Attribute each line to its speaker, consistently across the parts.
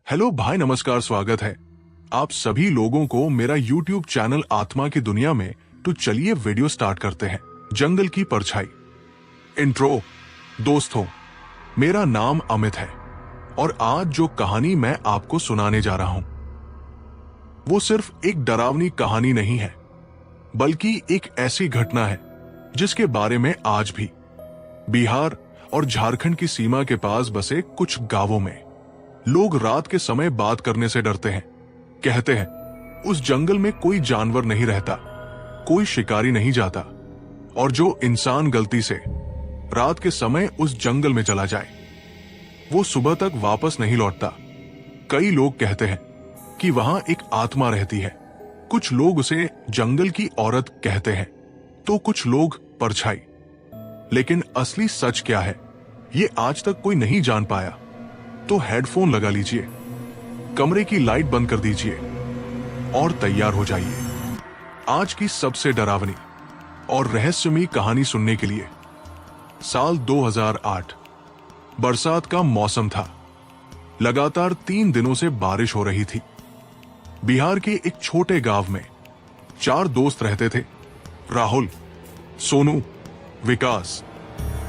Speaker 1: Hello भाई, नमस्कार, स्वागत है आप सभी लोगों को मेरा YouTube चैनल आत्मा की दुनिया में। तो चलिए वीडियो स्टार्ट करते हैं। जंगल की परछाई। इंट्रो। दोस्तों, मेरा नाम अमित है और आज जो कहानी मैं आपको सुनाने जा रहा हूं वो सिर्फ एक डरावनी कहानी नहीं है, बल्कि एक ऐसी घटना है जिसके बारे में आज भी बिहार और झारखंड की सीमा के पास बसे कुछ गांवों में लोग रात के समय बात करने से डरते हैं। कहते हैं उस जंगल में कोई जानवर नहीं रहता, कोई शिकारी नहीं जाता, और जो इंसान गलती से रात के समय उस जंगल में चला जाए वो सुबह तक वापस नहीं लौटता। कई लोग कहते हैं कि वहां एक आत्मा रहती है। कुछ लोग उसे जंगल की औरत कहते हैं, तो कुछ लोग परछाई। लेकिन असली सच क्या है ये आज तक कोई नहीं जान पाया। तो हेडफोन लगा लीजिए, कमरे की लाइट बंद कर दीजिए और तैयार हो जाइए आज की सबसे डरावनी और रहस्यमयी कहानी सुनने के लिए। साल 2008, बरसात का मौसम था। लगातार 3 दिनों से बारिश हो रही थी। बिहार के एक छोटे गांव में 4 दोस्त रहते थे। राहुल, सोनू, विकास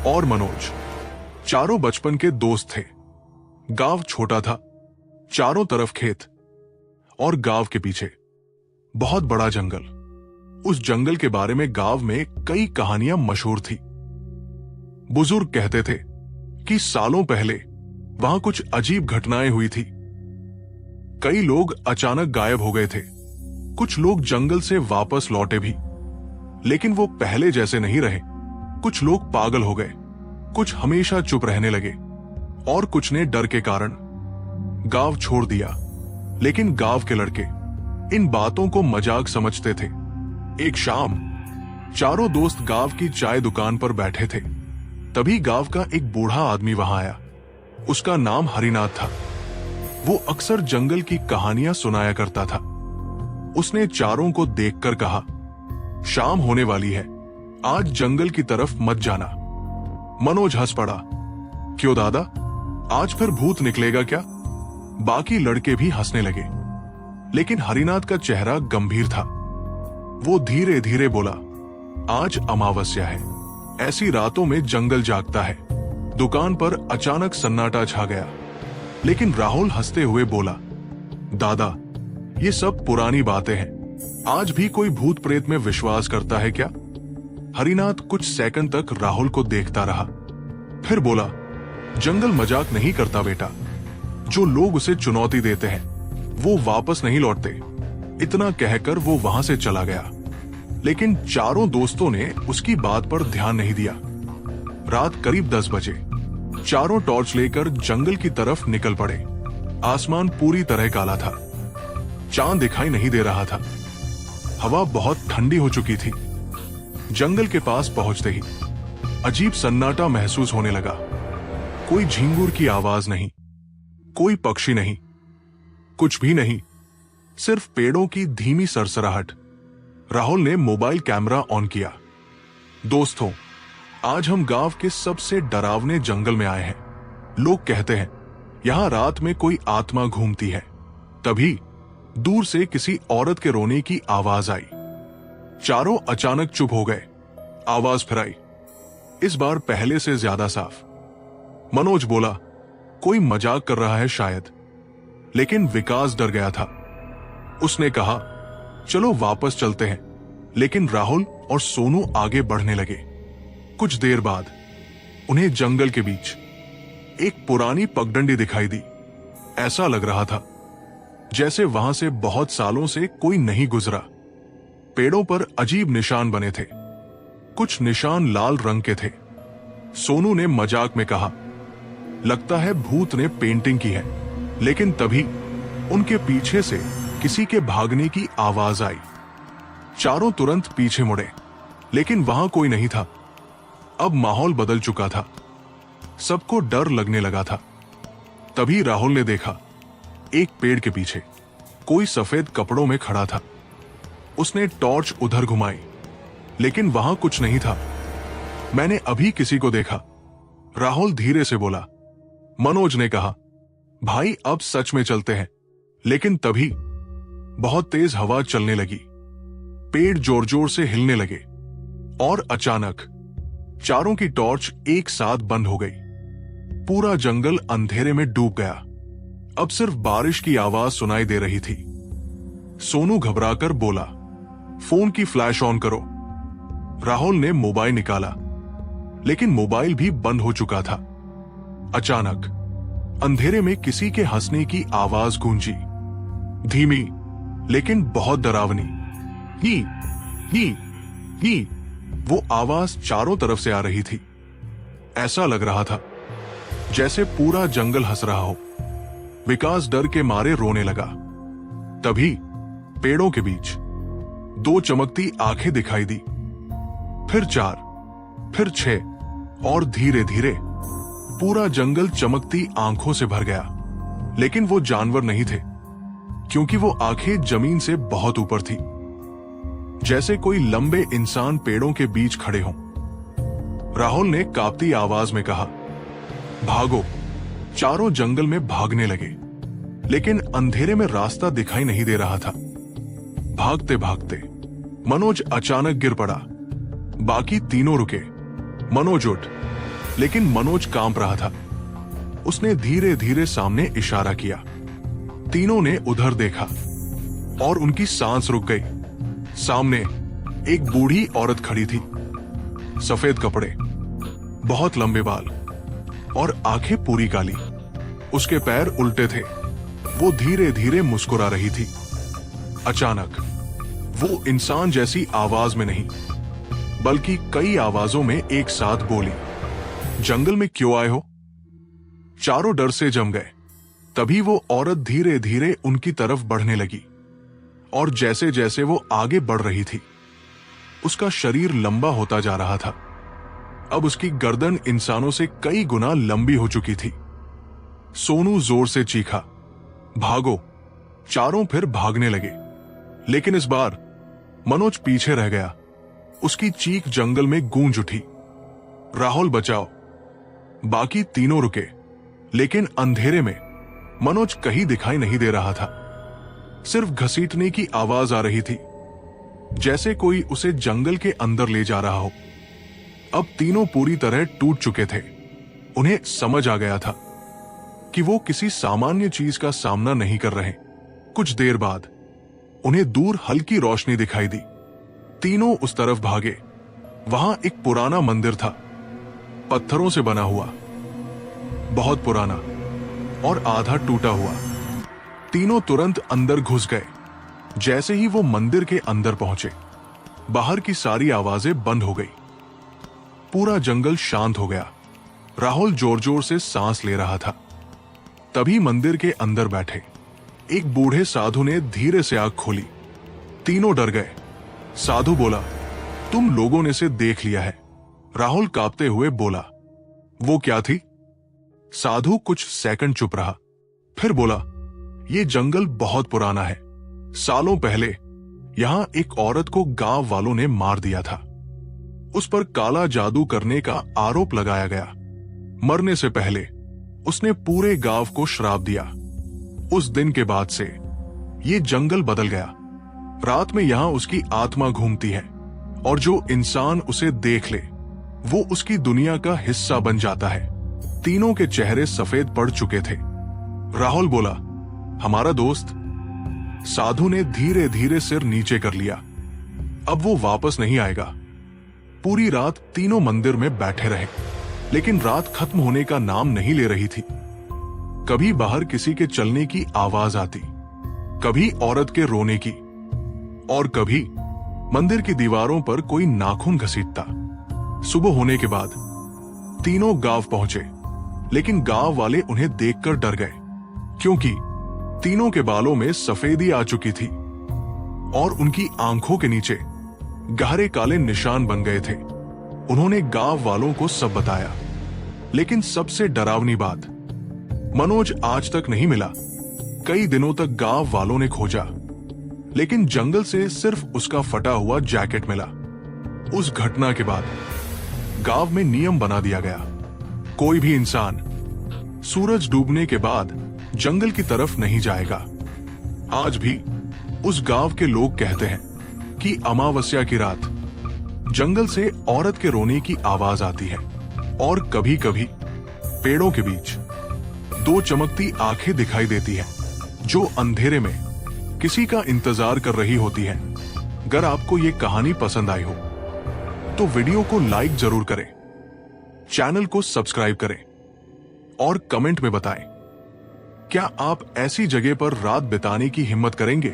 Speaker 1: और मनोज। चारों बचपन के दोस्त थे। गांव छोटा था, चारों तरफ खेत और गांव के पीछे बहुत बड़ा जंगल। उस जंगल के बारे में गांव में कई कहानियां मशहूर थी। बुजुर्ग कहते थे कि सालों पहले वहां कुछ अजीब घटनाएं हुई थी। कई लोग अचानक गायब हो गए थे। कुछ लोग जंगल से वापस लौटे भी, लेकिन वो पहले जैसे नहीं रहे। कुछ लोग पागल हो गए, कुछ हमेशा चुप रहने लगे और कुछ ने डर के कारण गांव छोड़ दिया। लेकिन गांव के लड़के इन बातों को मजाक समझते थे। एक शाम चारों दोस्त गांव की चाय दुकान पर बैठे थे। तभी गांव का एक बूढ़ा आदमी वहां आया। उसका नाम हरिनाथ था। वो अक्सर जंगल की कहानियां सुनाया करता था। उसने चारों को देखकर कहा, शाम होने वाली है, आज जंगल की तरफ मत जाना। मनोज हंस पड़ा, क्यों दादा, आज फिर भूत निकलेगा क्या? बाकी लड़के भी हंसने लगे, लेकिन हरिनाथ का चेहरा गंभीर था। वो धीरे धीरे बोला, आज अमावस्या है, ऐसी रातों में जंगल जागता है। दुकान पर अचानक सन्नाटा छा गया, लेकिन राहुल हंसते हुए बोला, दादा, ये सब पुरानी बातें हैं। आज भी कोई भूत प्रेत में विश्वास करता है क्या? हरिनाथ कुछ सेकंड तक राहुल को देखता रहा, फिर बोला, जंगल मजाक नहीं करता बेटा। जो लोग उसे चुनौती देते हैं वो वापस नहीं लौटते। इतना कहकर वो वहां से चला गया। लेकिन चारों दोस्तों ने उसकी बात पर ध्यान नहीं दिया। रात करीब 10 बजे चारों टॉर्च लेकर जंगल की तरफ निकल पड़े। आसमान पूरी तरह काला था, चांद दिखाई नहीं दे रहा था। हवा बहुत ठंडी हो चुकी थी। जंगल के पास पहुंचते ही अजीब सन्नाटा महसूस होने लगा। कोई झिंगुर की आवाज नहीं, कोई पक्षी नहीं, कुछ भी नहीं, सिर्फ पेड़ों की धीमी सरसराहट। राहुल ने मोबाइल कैमरा ऑन किया। दोस्तों, आज हम गांव के सबसे डरावने जंगल में आए हैं। लोग कहते हैं यहां रात में कोई आत्मा घूमती है। तभी दूर से किसी औरत के रोने की आवाज आई। चारों अचानक चुप हो गए। आवाज फिर आई, इस बार पहले से ज्यादा साफ। मनोज बोला, कोई मजाक कर रहा है शायद। लेकिन विकास डर गया था। उसने कहा, चलो वापस चलते हैं। लेकिन राहुल और सोनू आगे बढ़ने लगे। कुछ देर बाद उन्हें जंगल के बीच एक पुरानी पगडंडी दिखाई दी। ऐसा लग रहा था जैसे वहां से बहुत सालों से कोई नहीं गुजरा। पेड़ों पर अजीब निशान बने थे। कुछ निशान लाल रंग के थे। सोनू ने मजाक में कहा, लगता है भूत ने पेंटिंग की है। लेकिन तभी उनके पीछे से किसी के भागने की आवाज आई। चारों तुरंत पीछे मुड़े, लेकिन वहां कोई नहीं था। अब माहौल बदल चुका था। सबको डर लगने लगा था। तभी राहुल ने देखा, एक पेड़ के पीछे कोई सफेद कपड़ों में खड़ा था। उसने टॉर्च उधर घुमाई, लेकिन वहां कुछ नहीं था। मैंने अभी किसी को देखा, राहुल धीरे से बोला। मनोज ने कहा, वो वही है, वो पेड़ के पीछे। राहुल ने देखा, एक पेड़ के पीछे कोई सफेद कपड़ों में खड़ा था। उसने टॉर्च उधर घुमाई, लेकिन वहां कुछ नहीं था। मैंने अभी किसी को देखा, राहुल धीरे से बोला। मनोज ने कहा, भाई अब सच में चलते हैं। लेकिन तभी बहुत तेज हवा चलने लगी, पेड़ जोर जोर से हिलने लगे और अचानक चारों की टॉर्च एक साथ बंद हो गई। पूरा जंगल अंधेरे में डूब गया। अब सिर्फ बारिश की आवाज सुनाई दे रही थी। सोनू घबराकर बोला, फोन की फ्लैश ऑन करो। राहुल ने मोबाइल निकाला, लेकिन मोबाइल भी बंद हो चुका था। अचानक अंधेरे में किसी के हंसने की आवाज गूंजी, धीमी लेकिन बहुत डरावनी। ही ही ही। वो आवाज चारों तरफ से आ रही थी। ऐसा लग रहा था जैसे पूरा जंगल हंस रहा हो। विकास डर के मारे रोने लगा। तभी पेड़ों के बीच 2 चमकती आंखें दिखाई दी, फिर 4, फिर 6 और धीरे धीरे पूरा जंगल चमकती आंखों से भर गया। लेकिन वो जानवर नहीं थे, क्योंकि वो आंखें जमीन से बहुत ऊपर थी, जैसे कोई लंबे इंसान पेड़ों के बीच खड़े हों। राहुल ने कांपती आवाज में कहा, भागो। चारों जंगल में भागने लगे, लेकिन अंधेरे में रास्ता दिखाई नहीं दे रहा था। भागते भागते मनोज अचानक गिर पड़ा। बाकी तीनों रुके। मनोज उठ, लेकिन मनोज कांप रहा था। उसने धीरे धीरे सामने इशारा किया। तीनों ने उधर देखा और उनकी सांस रुक गई। सामने एक बूढ़ी औरत खड़ी थी, सफेद कपड़े, बहुत लंबे बाल और आंखें पूरी काली। उसके पैर उल्टे थे। वो धीरे धीरे मुस्कुरा रही थी। अचानक वो इंसान जैसी आवाज में नहीं, बल्कि कई आवाजों में एक साथ बोली, जंगल में क्यों आए हो? चारों डर से जम गए। तभी वो औरत धीरे धीरे उनकी तरफ बढ़ने लगी और जैसे जैसे वो आगे बढ़ रही थी, उसका शरीर लंबा होता जा रहा था। अब उसकी गर्दन इंसानों से कई गुना लंबी हो चुकी थी। सोनू जोर से चीखा, भागो। चारों फिर भागने लगे, लेकिन इस बार मनोज पीछे रह गया। उसकी चीख जंगल में गूंज उठी, राहुल बचाओ। बाकी तीनों रुके, लेकिन अंधेरे में मनोज कहीं दिखाई नहीं दे रहा था। सिर्फ घसीटने की आवाज आ रही थी, जैसे कोई उसे जंगल के अंदर ले जा रहा हो। अब तीनों पूरी तरह टूट चुके थे। उन्हें समझ आ गया था कि वो किसी सामान्य चीज का सामना नहीं कर रहे। कुछ देर बाद उन्हें दूर हल्की रोशनी दिखाई दी। तीनों उस तरफ भागे। वहां एक पुराना मंदिर था, पत्थरों से बना हुआ, बहुत पुराना और आधा टूटा हुआ। तीनों तुरंत अंदर घुस गए। जैसे ही वो मंदिर के अंदर पहुंचे, बाहर की सारी आवाजें बंद हो गई। पूरा जंगल शांत हो गया। राहुल जोर जोर से सांस ले रहा था। तभी मंदिर के अंदर बैठे एक बूढ़े साधु ने धीरे से आंख खोली। तीनों डर गए। साधु बोला, तुम लोगों ने इसे देख लिया है। राहुल कांपते हुए बोला, वो क्या थी? साधु कुछ सेकंड चुप रहा, फिर बोला, ये जंगल बहुत पुराना है। सालों पहले यहां एक औरत को गांव वालों ने मार दिया था। उस पर काला जादू करने का आरोप लगाया गया। मरने से पहले उसने पूरे गांव को श्राप दिया। उस दिन के बाद से ये जंगल बदल गया। रात में यहां उसकी आत्मा घूमती है और जो इंसान उसे देख ले वो उसकी दुनिया का हिस्सा बन जाता है। तीनों के चेहरे सफेद पड़ चुके थे। राहुल बोला, हमारा दोस्त। साधु ने धीरे धीरे सिर नीचे कर लिया। अब वो वापस नहीं आएगा। पूरी रात तीनों मंदिर में बैठे रहे, लेकिन रात खत्म होने का नाम नहीं ले रही थी। कभी बाहर किसी के चलने की आवाज आती, कभी औरत के रोने की, और कभी मंदिर की दीवारों पर कोई नाखून घसीटता। सुबह होने के बाद तीनों गांव पहुंचे, लेकिन गांव वाले उन्हें देखकर डर गए, क्योंकि तीनों के बालों में सफेदी आ चुकी थी और उनकी आंखों के नीचे गहरे काले निशान बन गए थे। उन्होंने गांव वालों को सब बताया, लेकिन सबसे डरावनी बात, मनोज आज तक नहीं मिला। कई दिनों तक गांव वालों ने खोजा, लेकिन जंगल से सिर्फ उसका फटा हुआ जैकेट मिला। उस घटना के बाद गांव में नियम बना दिया गया, कोई भी इंसान सूरज डूबने के बाद जंगल की तरफ नहीं जाएगा। आज भी उस गांव के लोग कहते हैं कि अमावस्या की रात जंगल से औरत के रोने की आवाज आती है और कभी कभी पेड़ों के बीच दो चमकती आंखें दिखाई देती हैं जो अंधेरे में किसी का इंतजार कर रही होती हैं। अगर आपको ये कहानी पसंद आई हो तो वीडियो को लाइक जरूर करें, चैनल को सब्सक्राइब करें और कमेंट में बताएं क्या आप ऐसी जगह पर रात बिताने की हिम्मत करेंगे